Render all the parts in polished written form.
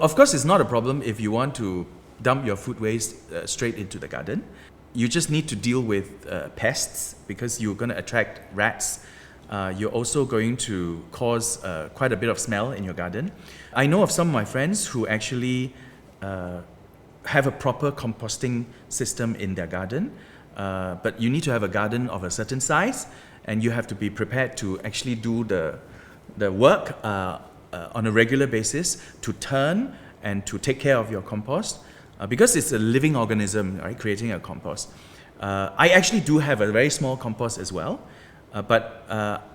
Of course, it's not a problem if you want to dump your food waste straight into the garden. You just need to deal with pests because you're going to attract rats. You're also going to cause quite a bit of smell in your garden. I know of some of my friends who actually have a proper composting system in their garden, but you need to have a garden of a certain size, and you have to be prepared to actually do the work on a regular basis to turn and to take care of your compost, because it's a living organism, right, creating a compost. I actually do have a very small compost as well, but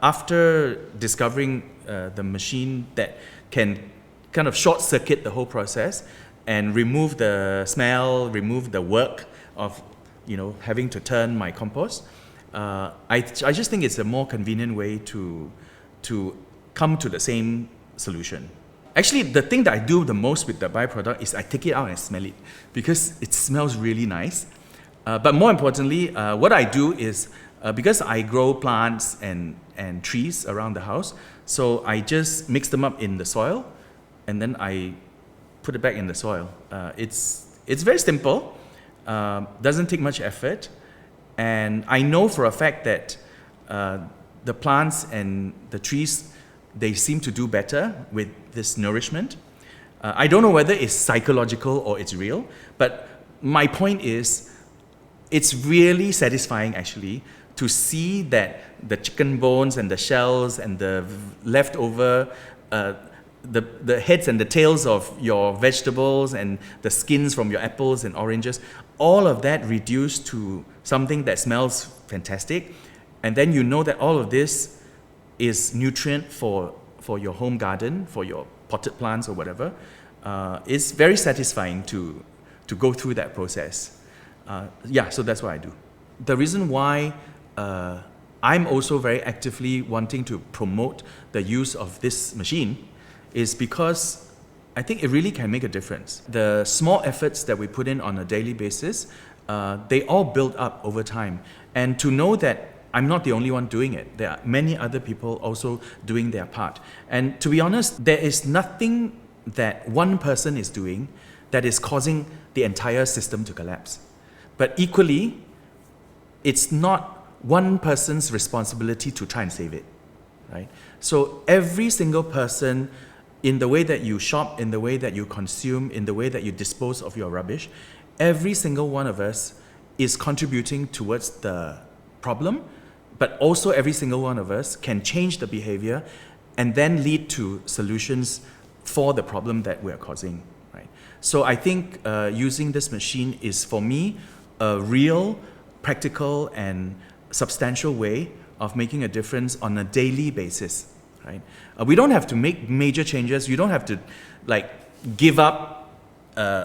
after discovering the machine that can kind of short circuit the whole process and remove the smell, remove the work of having to turn my compost, I just think it's a more convenient way to come to the same solution. Actually, the thing that I do the most with the byproduct is I take it out and smell it because it smells really nice. But more importantly, what I do is, because I grow plants and trees around the house, so I just mix them up in the soil and then I put it back in the soil. It's very simple, doesn't take much effort, and I know for a fact that the plants and the trees, they seem to do better with this nourishment. I don't know whether it's psychological or it's real, but my point is, it's really satisfying actually to see that the chicken bones and the shells and the leftover, the heads and the tails of your vegetables and the skins from your apples and oranges, all of that reduced to something that smells fantastic. And then you know that all of this is nutrient for your home garden, for your potted plants or whatever. It's very satisfying to go through that process. So that's what I do. The reason why I'm also very actively wanting to promote the use of this machine is because I think it really can make a difference. The small efforts that we put in on a daily basis, they all build up over time. And to know that I'm not the only one doing it. There are many other people also doing their part. And to be honest, there is nothing that one person is doing that is causing the entire system to collapse. But equally, it's not one person's responsibility to try and save it, right? So every single person, in the way that you shop, in the way that you consume, in the way that you dispose of your rubbish, every single one of us is contributing towards the problem, but also every single one of us can change the behavior and then lead to solutions for the problem that we're causing, right? So I think using this machine is, for me, a real, practical and substantial way of making a difference on a daily basis, right? We don't have to make major changes. You don't have to give up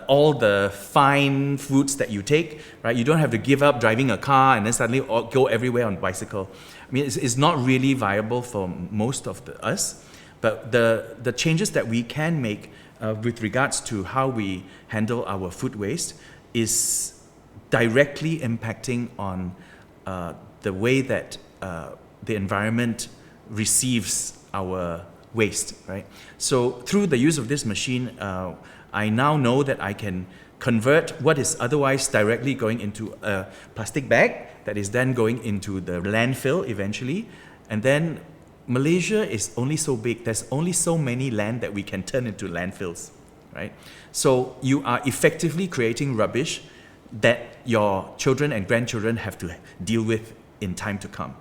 all the fine foods that you take, right? You don't have to give up driving a car and then suddenly go everywhere on bicycle. I mean, it's not really viable for most of us, but the changes that we can make with regards to how we handle our food waste is directly impacting on the way that the environment receives our waste, right? So through the use of this machine, I now know that I can convert what is otherwise directly going into a plastic bag that is then going into the landfill eventually. And then Malaysia is only so big, there's only so many land that we can turn into landfills, right? So you are effectively creating rubbish that your children and grandchildren have to deal with in time to come,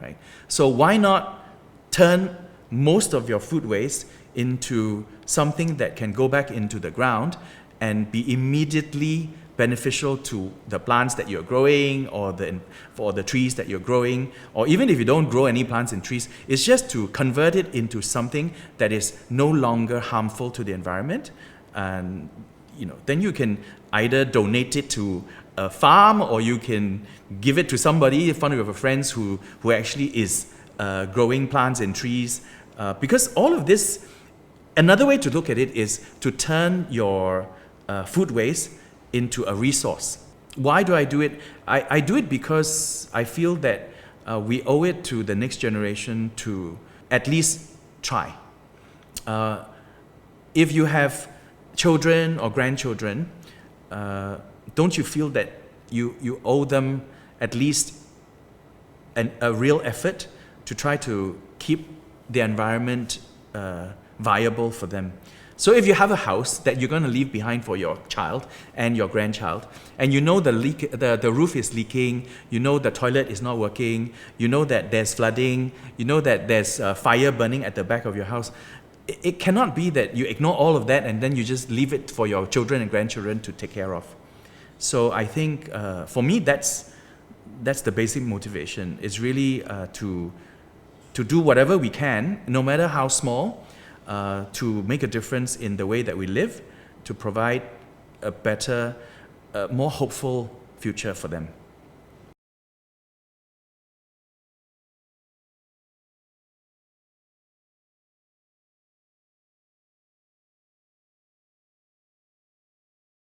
right? So why not turn most of your food waste into something that can go back into the ground and be immediately beneficial to the plants that you're growing or the trees that you're growing, or even if you don't grow any plants and trees, it's just to convert it into something that is no longer harmful to the environment. And then you can either donate it to a farm or you can give it to somebody, one of your friends who actually is growing plants and trees. Because all of this, another way to look at it is to turn your food waste into a resource. Why do I do it? I do it because I feel that we owe it to the next generation to at least try. If you have children or grandchildren, don't you feel that you owe them at least a real effort to try to keep the environment viable for them? So if you have a house that you're going to leave behind for your child and your grandchild, and you know the roof is leaking, you know the toilet is not working, you know that there's flooding, you know that there's fire burning at the back of your house, it cannot be that you ignore all of that and then you just leave it for your children and grandchildren to take care of. So I think for me that's the basic motivation. It's really to do whatever we can, no matter how small, to make a difference in the way that we live, to provide a better, more hopeful future for them.